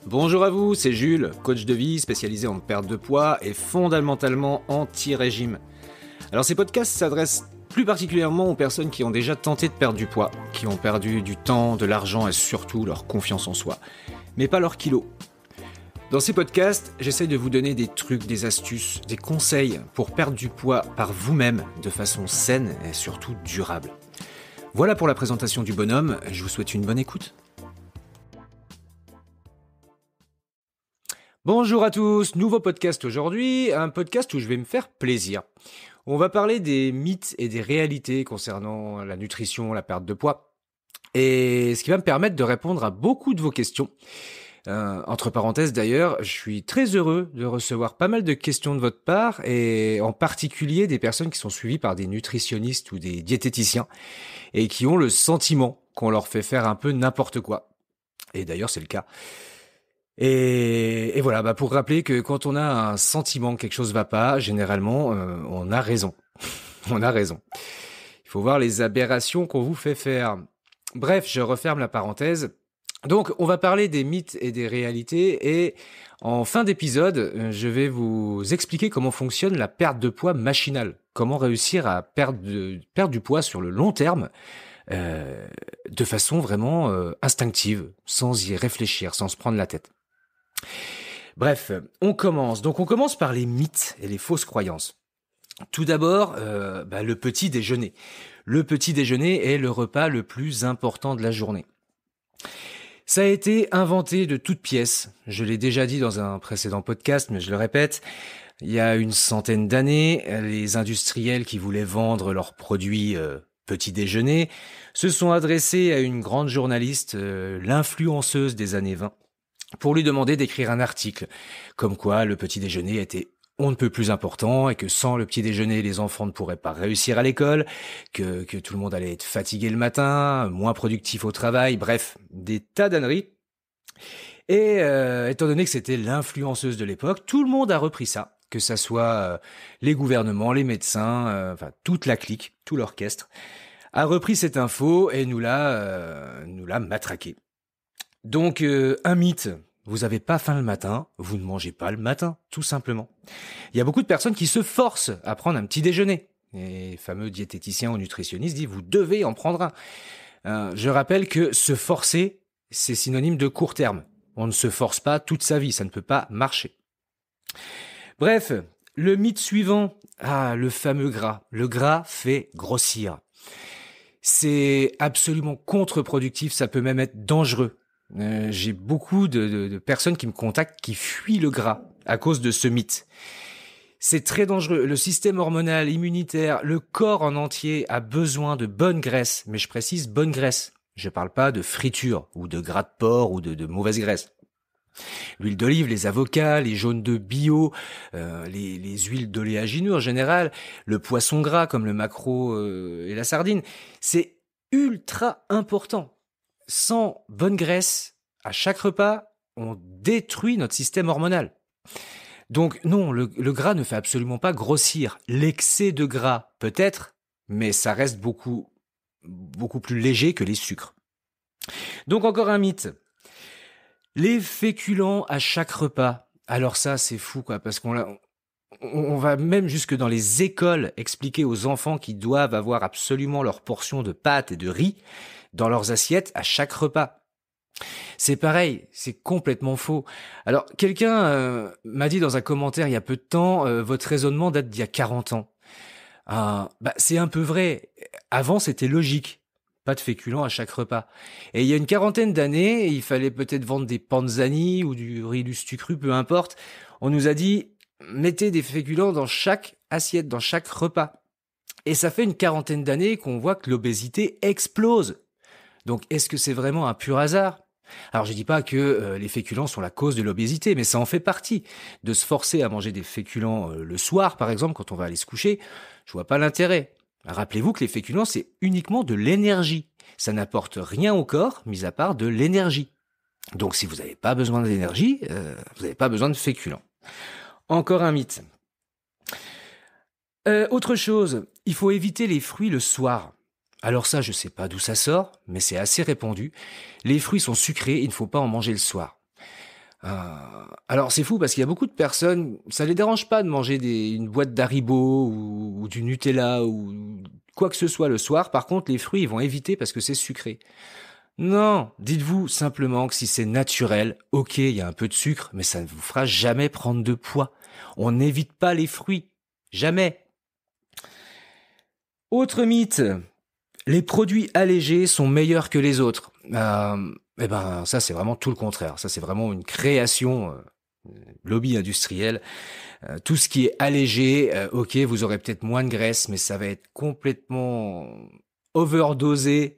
Bonjour à vous, c'est Jules, coach de vie spécialisé en perte de poids et fondamentalement anti-régime. Alors ces podcasts s'adressent plus particulièrement aux personnes qui ont déjà tenté de perdre du poids, qui ont perdu du temps, de l'argent et surtout leur confiance en soi, mais pas leur kilo. Dans ces podcasts, j'essaye de vous donner des trucs, des astuces, des conseils pour perdre du poids par vous-même de façon saine et surtout durable. Voilà pour la présentation du bonhomme, je vous souhaite une bonne écoute. Bonjour à tous, nouveau podcast aujourd'hui, un podcast où je vais me faire plaisir. On va parler des mythes et des réalités concernant la nutrition, la perte de poids, et ce qui va me permettre de répondre à beaucoup de vos questions. Entre parenthèses d'ailleurs, je suis très heureux de recevoir pas mal de questions de votre part, et en particulier des personnes qui sont suivies par des nutritionnistes ou des diététiciens, et qui ont le sentiment qu'on leur fait faire un peu n'importe quoi. Et d'ailleurs c'est le cas. Et voilà, pour rappeler que quand on a un sentiment que quelque chose va pas, généralement, on a raison. On a raison. Il faut voir les aberrations qu'on vous fait faire. Bref, je referme la parenthèse. Donc, on va parler des mythes et des réalités. Et en fin d'épisode, je vais vous expliquer comment fonctionne la perte de poids machinale. Comment réussir à perdre du poids sur le long terme de façon vraiment instinctive, sans y réfléchir, sans se prendre la tête. Bref, on commence. Donc on commence par les mythes et les fausses croyances. Tout d'abord, le petit déjeuner. Le petit déjeuner est le repas le plus important de la journée. Ça a été inventé de toutes pièces. Je l'ai déjà dit dans un précédent podcast, mais je le répète. Il y a une centaine d'années, les industriels qui voulaient vendre leurs produits petit déjeuner se sont adressés à une grande journaliste, l'influenceuse des années 20. Pour lui demander d'écrire un article, comme quoi le petit déjeuner était on ne peut plus important et que sans le petit déjeuner, les enfants ne pourraient pas réussir à l'école, que tout le monde allait être fatigué le matin, moins productif au travail, bref, des tas d'âneries. Et étant donné que c'était l'influenceuse de l'époque, tout le monde a repris ça, que ça soit les gouvernements, les médecins, toute la clique, tout l'orchestre, a repris cette info et nous l'a matraqué. Donc, un mythe, vous avez pas faim le matin, vous ne mangez pas le matin, tout simplement. Il y a beaucoup de personnes qui se forcent à prendre un petit déjeuner. Et les fameux diététiciens ou nutritionnistes disent, vous devez en prendre un. Je rappelle que se forcer, c'est synonyme de court terme. On ne se force pas toute sa vie, ça ne peut pas marcher. Bref, le mythe suivant, le fameux gras. Le gras fait grossir. C'est absolument contre-productif, ça peut même être dangereux. J'ai beaucoup de personnes qui me contactent qui fuient le gras à cause de ce mythe. C'est très dangereux. Le système hormonal, immunitaire, le corps en entier a besoin de bonne graisse. Mais je précise bonne graisse. Je parle pas de friture ou de gras de porc ou de mauvaise graisse. L'huile d'olive, les avocats, les jaunes d'œufs bio, les huiles d'oléagineux en général, le poisson gras comme le maquereau et la sardine, c'est ultra important. Sans bonne graisse, à chaque repas, on détruit notre système hormonal. Donc non, le gras ne fait absolument pas grossir. L'excès de gras, peut-être, mais ça reste beaucoup plus léger que les sucres. Donc encore un mythe. Les féculents à chaque repas. Alors ça, c'est fou, parce qu'on va même jusque dans les écoles expliquer aux enfants qu'ils doivent avoir absolument leur portion de pâtes et de riz dans leurs assiettes à chaque repas. C'est pareil, c'est complètement faux. Alors, quelqu'un m'a dit dans un commentaire il y a peu de temps, votre raisonnement date d'il y a 40 ans. C'est un peu vrai. Avant, c'était logique. Pas de féculents à chaque repas. Et il y a une quarantaine d'années, il fallait peut-être vendre des panzani ou du riz lustu cru, peu importe. On nous a dit, mettez des féculents dans chaque assiette, dans chaque repas. Et ça fait une quarantaine d'années qu'on voit que l'obésité explose. Donc, est-ce que c'est vraiment un pur hasard ? Alors, je dis pas que les féculents sont la cause de l'obésité, mais ça en fait partie. De se forcer à manger des féculents le soir, par exemple, quand on va aller se coucher, je vois pas l'intérêt. Rappelez-vous que les féculents, c'est uniquement de l'énergie. Ça n'apporte rien au corps, mis à part de l'énergie. Donc, si vous n'avez pas besoin d'énergie, vous n'avez pas besoin de féculents. Encore un mythe. Autre chose, il faut éviter les fruits le soir. Alors ça, je sais pas d'où ça sort, mais c'est assez répandu. Les fruits sont sucrés, il ne faut pas en manger le soir. Alors c'est fou parce qu'il y a beaucoup de personnes, ça les dérange pas de manger une boîte d'Haribo ou du Nutella ou quoi que ce soit le soir. Par contre, les fruits, ils vont éviter parce que c'est sucré. Non, dites-vous simplement que si c'est naturel, ok, il y a un peu de sucre, mais ça ne vous fera jamais prendre de poids. On n'évite pas les fruits. Jamais. Autre mythe, les produits allégés sont meilleurs que les autres. Eh ben, ça, c'est vraiment tout le contraire. Ça, c'est vraiment une création, lobby industriel. Tout ce qui est allégé, ok, vous aurez peut-être moins de graisse, mais ça va être complètement overdosé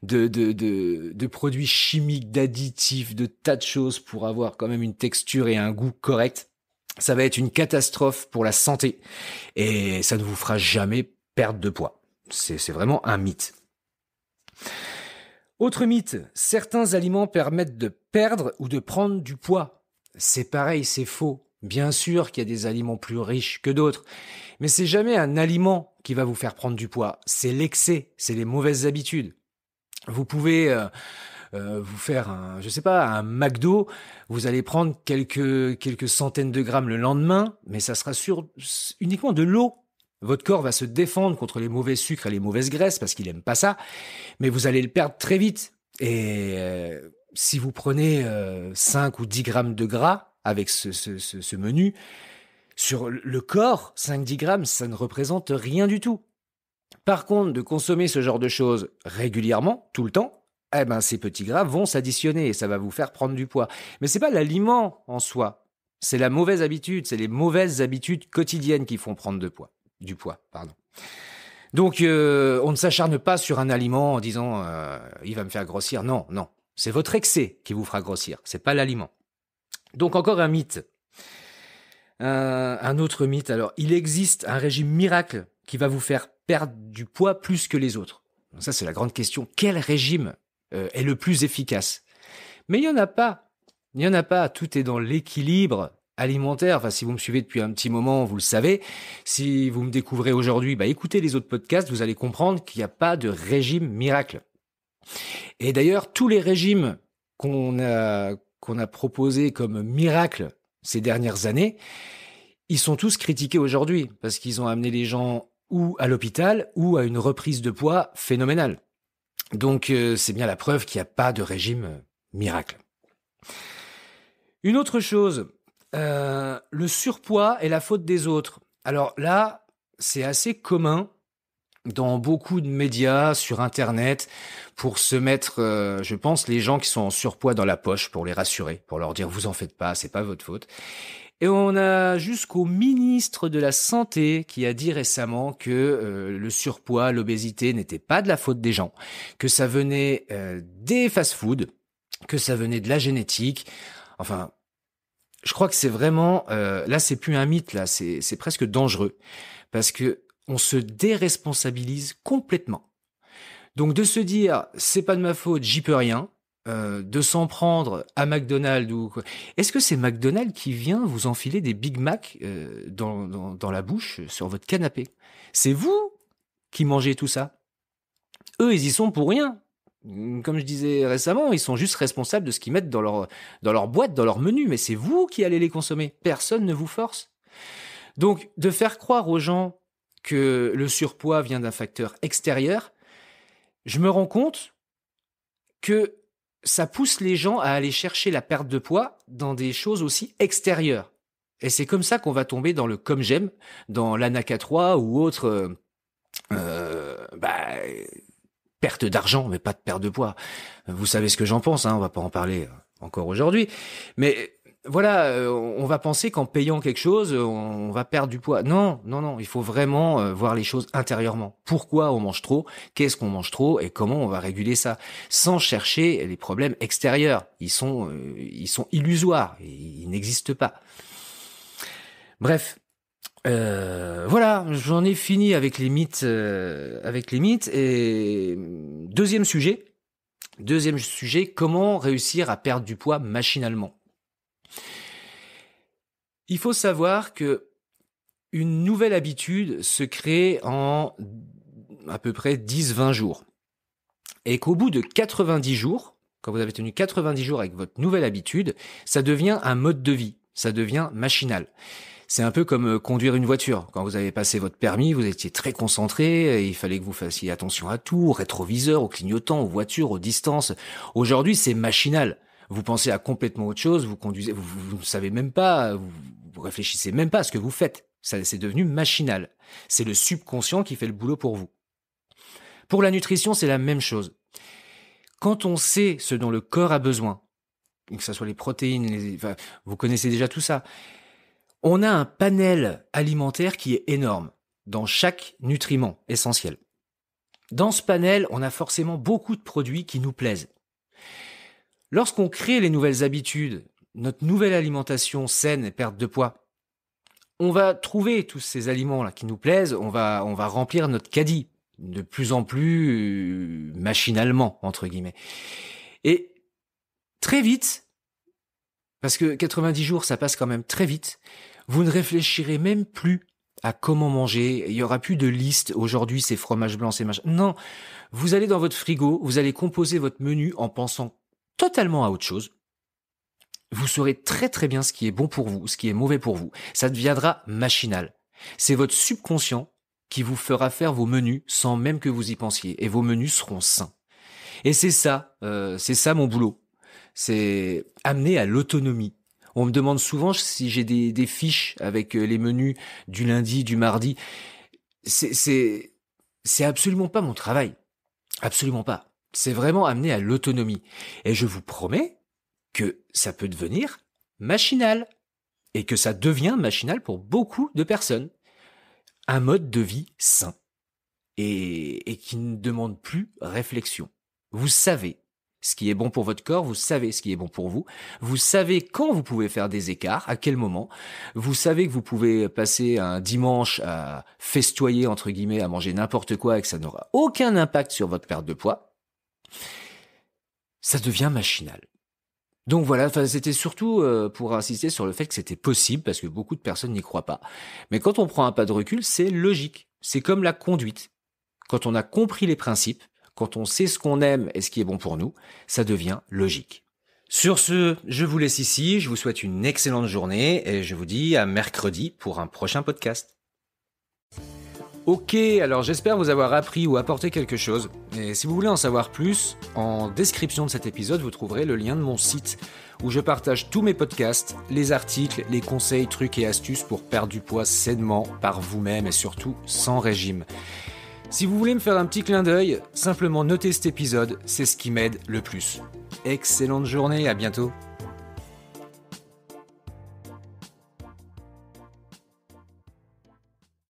de produits chimiques, d'additifs, de tas de choses pour avoir quand même une texture et un goût correct. Ça va être une catastrophe pour la santé et ça ne vous fera jamais perdre de poids. C'est vraiment un mythe. Autre mythe, certains aliments permettent de perdre ou de prendre du poids. C'est pareil, c'est faux. Bien sûr qu'il y a des aliments plus riches que d'autres, mais c'est jamais un aliment qui va vous faire prendre du poids. C'est l'excès, c'est les mauvaises habitudes. Vous pouvez vous faire je sais pas, un McDo, vous allez prendre quelques centaines de grammes le lendemain, mais ça sera uniquement de l'eau. Votre corps va se défendre contre les mauvais sucres et les mauvaises graisses parce qu'il aime pas ça, mais vous allez le perdre très vite. Et si vous prenez 5 ou 10 grammes de gras avec ce menu, sur le corps, 5-10 grammes, ça ne représente rien du tout. Par contre, de consommer ce genre de choses régulièrement, tout le temps, eh ben, ces petits gras vont s'additionner et ça va vous faire prendre du poids. Mais c'est pas l'aliment en soi, c'est la mauvaise habitude, c'est les mauvaises habitudes quotidiennes qui font prendre du poids, pardon. Donc, on ne s'acharne pas sur un aliment en disant il va me faire grossir. Non, non, c'est votre excès qui vous fera grossir, c'est pas l'aliment. Donc encore un mythe. Un autre mythe. Alors, il existe un régime miracle qui va vous faire perdre du poids plus que les autres. Donc ça, c'est la grande question. Quel régime est le plus efficace? Mais il n'y en a pas. Il n'y en a pas. Tout est dans l'équilibre alimentaire. Enfin, si vous me suivez depuis un petit moment, vous le savez. Si vous me découvrez aujourd'hui, écoutez les autres podcasts, vous allez comprendre qu'il n'y a pas de régime miracle. Et d'ailleurs, tous les régimes qu'on a proposés comme miracle ces dernières années, ils sont tous critiqués aujourd'hui parce qu'ils ont amené les gens ou à l'hôpital ou à une reprise de poids phénoménale. Donc c'est bien la preuve qu'il n'y a pas de régime miracle. Une autre chose, le surpoids est la faute des autres. Alors là, c'est assez commun dans beaucoup de médias, sur Internet, pour se mettre, je pense, les gens qui sont en surpoids dans la poche, pour les rassurer, pour leur dire « vous en faites pas, c'est pas votre faute ». Et on a jusqu'au ministre de la Santé qui a dit récemment que le surpoids, l'obésité n'était pas de la faute des gens, que ça venait des fast-foods, que ça venait de la génétique. Enfin, je crois que c'est vraiment... là, c'est plus un mythe, là, c'est presque dangereux, parce que on se déresponsabilise complètement. Donc de se dire « c'est pas de ma faute, j'y peux rien », de s'en prendre à McDonald's ou quoi. Est-ce que c'est McDonald's qui vient vous enfiler des Big Mac dans la bouche sur votre canapé? C'est vous qui mangez tout ça. Eux, ils y sont pour rien. Comme je disais récemment, ils sont juste responsables de ce qu'ils mettent dans leur boîte, dans leur menu, mais c'est vous qui allez les consommer. Personne ne vous force. Donc, de faire croire aux gens que le surpoids vient d'un facteur extérieur, je me rends compte que ça pousse les gens à aller chercher la perte de poids dans des choses aussi extérieures. Et c'est comme ça qu'on va tomber dans le comme j'aime, dans l'Anaca 3 ou autre perte d'argent, mais pas de perte de poids. Vous savez ce que j'en pense, on va pas en parler encore aujourd'hui. Mais voilà, on va penser qu'en payant quelque chose, on va perdre du poids. Non, non, non, il faut vraiment voir les choses intérieurement. Pourquoi on mange trop? Qu'est-ce qu'on mange trop? Et comment on va réguler ça? Sans chercher les problèmes extérieurs. Ils sont illusoires. Ils n'existent pas. Bref. Voilà, j'en ai fini avec les mythes. Et deuxième sujet, comment réussir à perdre du poids machinalement? Il faut savoir que une nouvelle habitude se crée en à peu près 10-20 jours. Et qu'au bout de 90 jours, quand vous avez tenu 90 jours avec votre nouvelle habitude, ça devient un mode de vie, ça devient machinal. C'est un peu comme conduire une voiture. Quand vous avez passé votre permis, vous étiez très concentré, et il fallait que vous fassiez attention à tout, au rétroviseur, au clignotant, aux voitures, aux distances. Aujourd'hui, c'est machinal. Vous pensez à complètement autre chose, vous conduisez, vous ne savez même pas, vous réfléchissez même pas à ce que vous faites. Ça, c'est devenu machinal. C'est le subconscient qui fait le boulot pour vous. Pour la nutrition, c'est la même chose. Quand on sait ce dont le corps a besoin, que ce soit les protéines, vous connaissez déjà tout ça, on a un panel alimentaire qui est énorme dans chaque nutriment essentiel. Dans ce panel, on a forcément beaucoup de produits qui nous plaisent. Lorsqu'on crée les nouvelles habitudes, notre nouvelle alimentation saine et perte de poids, on va trouver tous ces aliments-là qui nous plaisent, on va remplir notre caddie de plus en plus machinalement, entre guillemets. Et très vite, parce que 90 jours, ça passe quand même très vite, vous ne réfléchirez même plus à comment manger, il n'y aura plus de liste, aujourd'hui c'est fromage blanc, c'est machin. Non, vous allez dans votre frigo, vous allez composer votre menu en pensant totalement à autre chose. Vous saurez très très bien ce qui est bon pour vous, ce qui est mauvais pour vous. Ça deviendra machinal. C'est votre subconscient qui vous fera faire vos menus sans même que vous y pensiez. Et vos menus seront sains. Et c'est ça mon boulot. C'est amener à l'autonomie. On me demande souvent si j'ai des fiches avec les menus du lundi, du mardi. C'est absolument pas mon travail. Absolument pas. C'est vraiment amener à l'autonomie. Et je vous promets que ça peut devenir machinal. Et que ça devient machinal pour beaucoup de personnes. Un mode de vie sain. Et qui ne demande plus réflexion. Vous savez ce qui est bon pour votre corps, vous savez ce qui est bon pour vous, vous savez quand vous pouvez faire des écarts, à quel moment, vous savez que vous pouvez passer un dimanche à festoyer, entre guillemets, à manger n'importe quoi et que ça n'aura aucun impact sur votre perte de poids. Ça devient machinal. Donc voilà, c'était surtout pour insister sur le fait que c'était possible, parce que beaucoup de personnes n'y croient pas. Mais quand on prend un pas de recul, c'est logique. C'est comme la conduite. Quand on a compris les principes, quand on sait ce qu'on aime et ce qui est bon pour nous, ça devient logique. Sur ce, je vous laisse ici, je vous souhaite une excellente journée et je vous dis à mercredi pour un prochain podcast. Ok, alors j'espère vous avoir appris ou apporté quelque chose. Et si vous voulez en savoir plus, en description de cet épisode, vous trouverez le lien de mon site où je partage tous mes podcasts, les articles, les conseils, trucs et astuces pour perdre du poids sainement par vous-même et surtout sans régime. Si vous voulez me faire un petit clin d'œil, simplement notez cet épisode, c'est ce qui m'aide le plus. Excellente journée, à bientôt.